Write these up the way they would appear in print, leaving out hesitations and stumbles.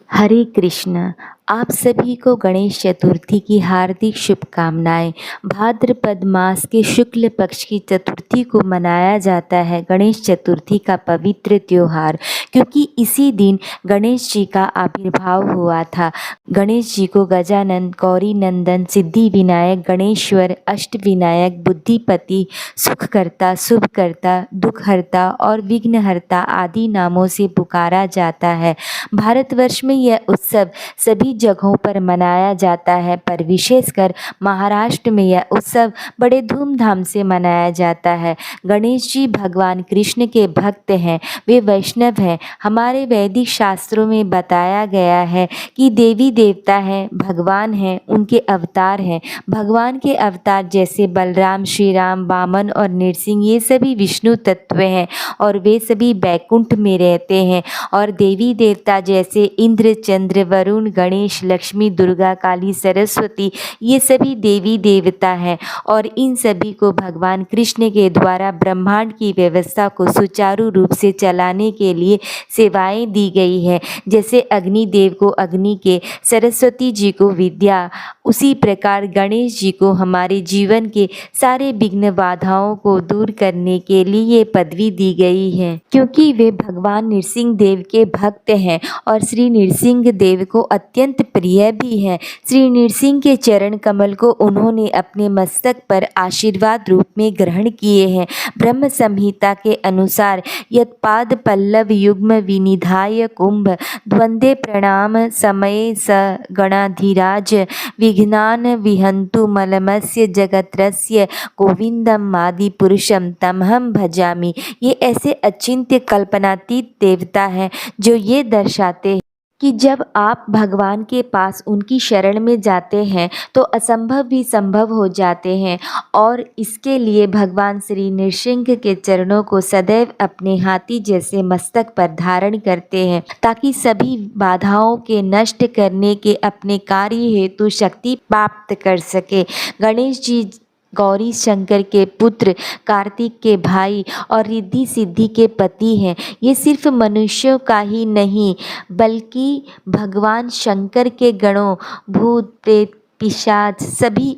हरे कृष्ण। आप सभी को गणेश चतुर्थी की हार्दिक शुभकामनाएं। भाद्रपद मास के शुक्ल पक्ष की चतुर्थी को मनाया जाता है गणेश चतुर्थी का पवित्र त्योहार, क्योंकि इसी दिन गणेश जी का आविर्भाव हुआ था। गणेश जी को गजानन, गौरी नंदन, सिद्धि विनायक, गणेश्वर, अष्ट विनायक, बुद्धिपति, सुखकर्ता, शुभकर्ता, दुखहर्ता और विघ्नहर्ता आदि नामों से पुकारा जाता है। भारतवर्ष में यह उत्सव सभी जगहों पर मनाया जाता है, पर विशेषकर महाराष्ट्र में यह उत्सव बड़े धूमधाम से मनाया जाता है। गणेश जी भगवान कृष्ण के भक्त हैं, वे वैष्णव हैं। हमारे वैदिक शास्त्रों में बताया गया है कि देवी देवता हैं, भगवान हैं, उनके अवतार हैं। भगवान के अवतार जैसे बलराम, श्री राम, वामन और नृसिंह, ये सभी विष्णु तत्व हैं और वे सभी बैकुंठ में रहते हैं। और देवी देवता जैसे इंद्र, चंद्र, वरुण, गणेश, लक्ष्मी, दुर्गा, काली, सरस्वती, ये सभी देवी देवता हैं और इन सभी को भगवान कृष्ण के द्वारा ब्रह्मांड की व्यवस्था को सुचारू रूप से चलाने के लिए सेवाएं दी गई है। जैसे अग्निदेव को अग्नि के, सरस्वती जी को विद्या, उसी प्रकार गणेश जी को हमारे जीवन के सारे विघ्न बाधाओं को दूर करने के लिए ये पदवी दी गई है, क्योंकि वे भगवान नृसिंह देव के भक्त हैं और श्री नृसिंह देव को अत्यंत प्रिय भी हैं। श्री नृसिंह के चरण कमल को उन्होंने अपने मस्तक पर आशीर्वाद रूप में ग्रहण किए हैं। ब्रह्म संहिता के अनुसार यत्पाद पल्लव युग्म विनिधाय कुंभ द्वंद्वे प्रणाम समय स गणाधिराज विघ्नान विहंतु मलमस्य जगत्रस्य गोविंदम आदि पुरुषम तमहम भजामि। ये ऐसे अचिंत्य कल्पनातीत देवता हैं जो ये दर्शाते हैं कि जब आप भगवान के पास उनकी शरण में जाते हैं तो असंभव भी संभव हो जाते हैं। और इसके लिए भगवान श्री नृसिंह के चरणों को सदैव अपने हाथी जैसे मस्तक पर धारण करते हैं, ताकि सभी बाधाओं के नष्ट करने के अपने कार्य हेतु शक्ति प्राप्त कर सके। गणेश जी गौरी शंकर के पुत्र, कार्तिक के भाई और रिद्धि सिद्धि के पति हैं। ये सिर्फ मनुष्यों का ही नहीं, बल्कि भगवान शंकर के गणों, भूत प्रेत पिशाच सभी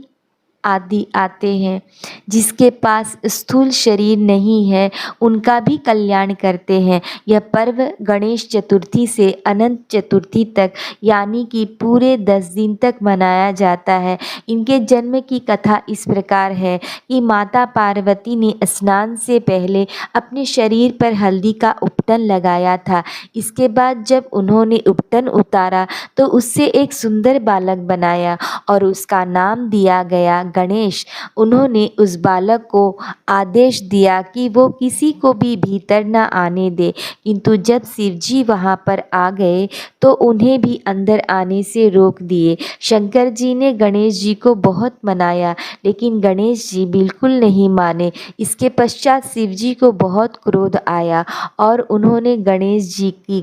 आदि आते हैं। जिसके पास स्थूल शरीर नहीं है उनका भी कल्याण करते हैं। यह पर्व गणेश चतुर्थी से अनंत चतुर्थी तक यानी कि पूरे 10 दिन तक मनाया जाता है। इनके जन्म की कथा इस प्रकार है कि माता पार्वती ने स्नान से पहले अपने शरीर पर हल्दी का उपटन लगाया था। इसके बाद जब उन्होंने उपटन उतारा तो उससे एक सुंदर बालक बनाया और उसका नाम दिया गया गणेश। उन्होंने उस बालक को आदेश दिया कि वो किसी को भी भीतर न आने दे, किंतु जब शिवजी वहाँ पर आ गए तो उन्हें भी अंदर आने से रोक दिए। शंकर जी ने गणेश जी को बहुत मनाया, लेकिन गणेश जी बिल्कुल नहीं माने। इसके पश्चात शिवजी को बहुत क्रोध आया और उन्होंने गणेश जी की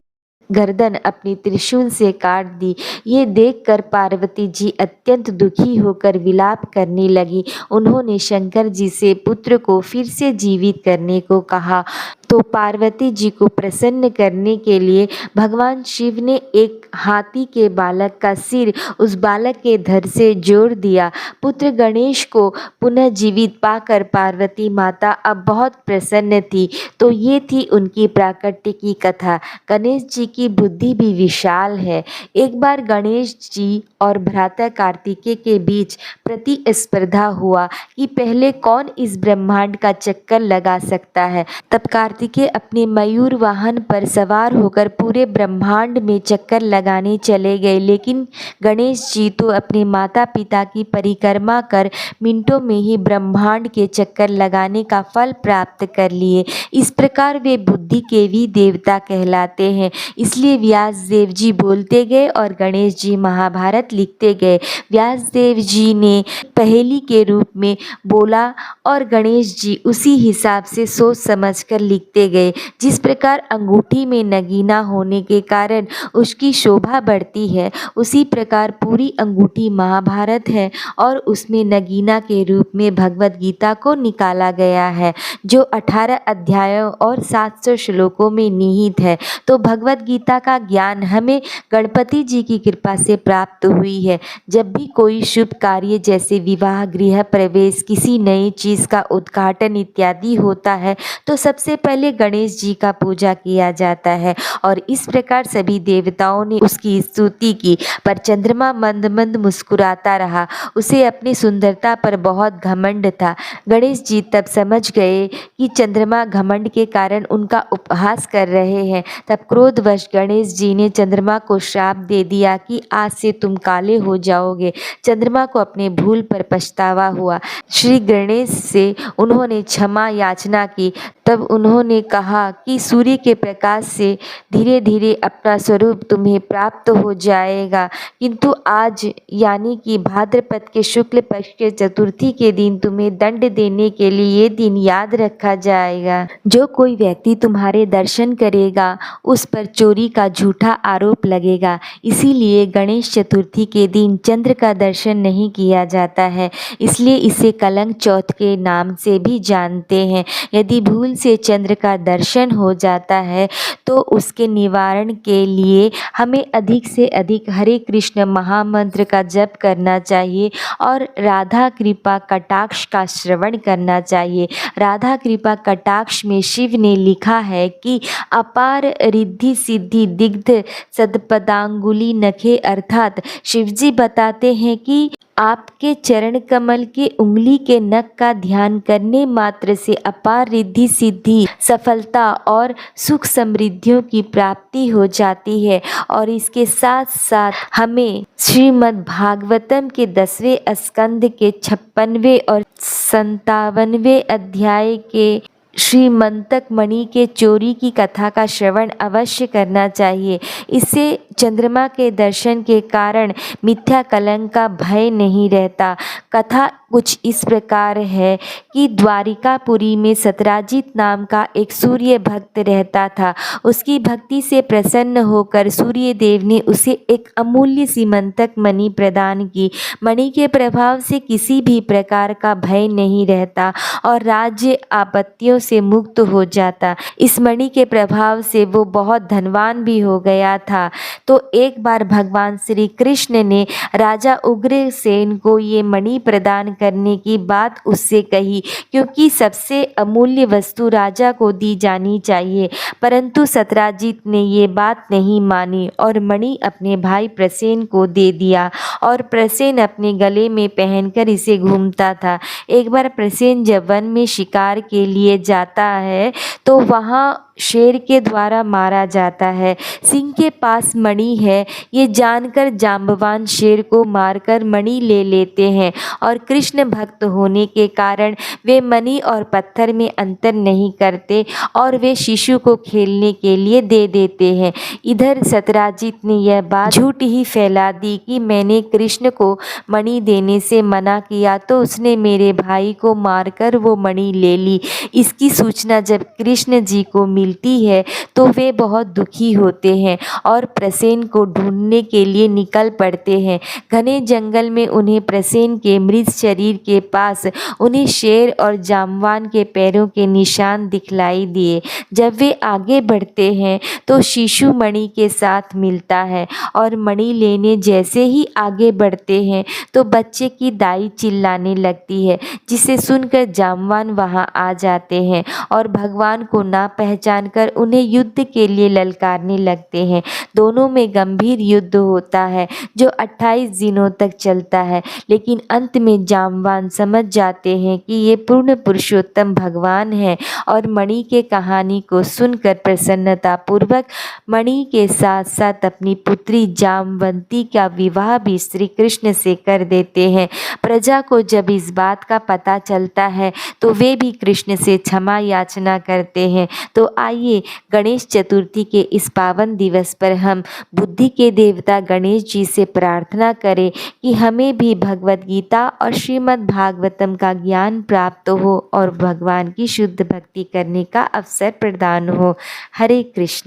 गर्दन अपनी त्रिशूल से काट दी। ये देखकर पार्वती जी अत्यंत दुखी होकर विलाप करने लगी। उन्होंने शंकर जी से पुत्र को फिर से जीवित करने को कहा, तो पार्वती जी को प्रसन्न करने के लिए भगवान शिव ने एक हाथी के बालक का सिर उस बालक के धड़ से जोड़ दिया। पुत्र गणेश को पुनः जीवित पाकर पार्वती माता अब बहुत प्रसन्न थी। तो ये थी उनकी प्राकट्य की कथा। गणेश जी की बुद्धि भी विशाल है। एक बार गणेश जी और भ्राता कार्तिकेय के बीच प्रतिस्पर्धा हुआ कि पहले कौन इस ब्रह्मांड का चक्कर लगा सकता है। तब कार्तिकेय अपने मयूर वाहन पर सवार होकर पूरे ब्रह्मांड में चक्कर लगाने चले गए, लेकिन गणेश जी तो अपने माता पिता की परिक्रमा कर मिनटों में ही ब्रह्मांड के चक्कर लगाने का फल प्राप्त कर लिए। इस प्रकार वे बुद्धि के भी देवता कहलाते हैं। इसलिए व्यास देव जी बोलते गए और गणेश जी महाभारत लिखते गए। व्यास देव जी ने पहेली के रूप में बोला और गणेश जी उसी हिसाब से सोच समझ कर लिखते सीखते गए। जिस प्रकार अंगूठी में नगीना होने के कारण उसकी शोभा बढ़ती है, उसी प्रकार पूरी अंगूठी महाभारत है और उसमें नगीना के रूप में भगवद गीता को निकाला गया है, जो 18 अध्यायों और 700 श्लोकों में निहित है। तो भगवद गीता का ज्ञान हमें गणपति जी की कृपा से प्राप्त हुई है। जब भी कोई शुभ कार्य जैसे विवाह, गृह प्रवेश, किसी नई चीज़ का उद्घाटन इत्यादि होता है, तो सबसे पहले गणेश जी का पूजा किया जाता है और इस प्रकार सभी देवताओं ने उसकी स्तुति की। पर चंद्रमा मंद मंद मुस्कुराता रहा, उसे अपनी सुंदरता पर बहुत घमंड था। गणेश जी तब समझ गए कि चंद्रमा घमंड के कारण उनका उपहास कर रहे हैं। तब क्रोधवश गणेश जी ने चंद्रमा को श्राप दे दिया कि आज से तुम काले हो जाओगे। चंद्रमा को अपने भूल पर पछतावा हुआ। श्री गणेश से उन्होंने क्षमा याचना की। तब उन्होंने कहा कि सूर्य के प्रकाश से धीरे धीरे अपना स्वरूप तुम्हें प्राप्त हो जाएगा, किंतु आज यानी कि भाद्रपद के शुक्ल पक्ष के चतुर्थी के दिन तुम्हें दंड देने के लिए ये दिन याद रखा जाएगा। जो कोई व्यक्ति तुम्हारे दर्शन करेगा उस पर चोरी का झूठा आरोप लगेगा। इसीलिए गणेश चतुर्थी के दिन चंद्र का दर्शन नहीं किया जाता है, इसलिए इसे कलंक चौथ के नाम से भी जानते हैं। यदि भूल से चंद्र का दर्शन हो जाता है तो उसके निवारण के लिए हमें अधिक से अधिक हरे कृष्ण महामंत्र का जप करना चाहिए और राधा कृपा कटाक्ष का श्रवण करना चाहिए। राधा कृपा कटाक्ष में शिव ने लिखा है कि अपार रिद्धि सिद्धि दिग्ध सदपदांगुली नखे, अर्थात शिवजी बताते हैं कि आपके चरण कमल के उंगली के नख का ध्यान करने मात्र से अपार रिद्धि सिद्धि, सफलता और सुख समृद्धियों की प्राप्ति हो जाती है। और इसके साथ साथ हमें श्रीमद् भागवतम के 10वें स्कंद के 56वें और 57वें अध्याय के श्रीमंतक मणि के चोरी की कथा का श्रवण अवश्य करना चाहिए। इससे चंद्रमा के दर्शन के कारण मिथ्या कलंक का भय नहीं रहता। कथा कुछ इस प्रकार है कि द्वारिकापुरी में सतराजित नाम का एक सूर्य भक्त रहता था। उसकी भक्ति से प्रसन्न होकर सूर्य देव ने उसे एक अमूल्य सीमंतक मणि प्रदान की। मणि के प्रभाव से किसी भी प्रकार का भय नहीं रहता और राज्य आपत्तियों से मुक्त हो जाता। इस मणि के प्रभाव से वो बहुत धनवान भी हो गया था। तो एक बार भगवान श्री कृष्ण ने राजा उग्रसेन को ये मणि प्रदान करने की बात उससे कही, क्योंकि सबसे अमूल्य वस्तु राजा को दी जानी चाहिए। परंतु सतराजित ने ये बात नहीं मानी और मणि अपने भाई प्रसेन को दे दिया और प्रसेन अपने गले में पहनकर इसे घूमता था। एक बार प्रसेन जब वन में शिकार के लिए जाता है तो वहाँ शेर के द्वारा मारा जाता है। सिंह के पास मणि है, ये जानकर जांबवान शेर को मारकर मणि ले लेते हैं और कृष्ण भक्त होने के कारण वे मणि और पत्थर में अंतर नहीं करते और वे शिशु को खेलने के लिए दे देते हैं। इधर सतराजित ने यह बात झूठ ही फैला दी कि मैंने कृष्ण को मणि देने से मना किया तो उसने मेरे भाई को मारकर वो मणि ले ली। इसकी सूचना जब कृष्ण जी को मिलती है तो वे बहुत दुखी होते हैं और प्रसेन को ढूंढने के लिए निकल पड़ते हैं। घने जंगल में उन्हें प्रसेन के मृत शरीर के पास उन्हें शेर और जामवान के पैरों के निशान दिखलाई दिए। जब वे आगे बढ़ते हैं तो शिशु मणि के साथ मिलता है और मणि लेने जैसे ही आगे बढ़ते हैं तो बच्चे की दाई चिल्लाने लगती है, जिसे सुनकर जामवान वहां आ जाते हैं और भगवान को ना पहचान कर उन्हें युद्ध के लिए ललकारने लगते हैं। दोनों में गंभीर युद्ध होता है जो 28 दिनों तक चलता है, लेकिन अंत में जामवान समझ जाते हैं कि ये पूर्ण पुरुषोत्तम भगवान हैं और मणि के कहानी को सुनकर प्रसन्नता पूर्वक मणि के साथ साथ अपनी पुत्री जामवंती का विवाह भी श्री कृष्ण से कर देते हैं। प्रजा को जब इस बात का पता चलता है तो वे भी कृष्ण से क्षमा याचना करते हैं। तो आइए गणेश चतुर्थी के इस पावन दिवस पर हम बुद्धि के देवता गणेश जी से प्रार्थना करें कि हमें भी भगवद गीता और श्रीमद् भागवतम का ज्ञान प्राप्त हो और भगवान की शुद्ध भक्ति भक्ति करने का अवसर प्रदान हो। हरे कृष्ण।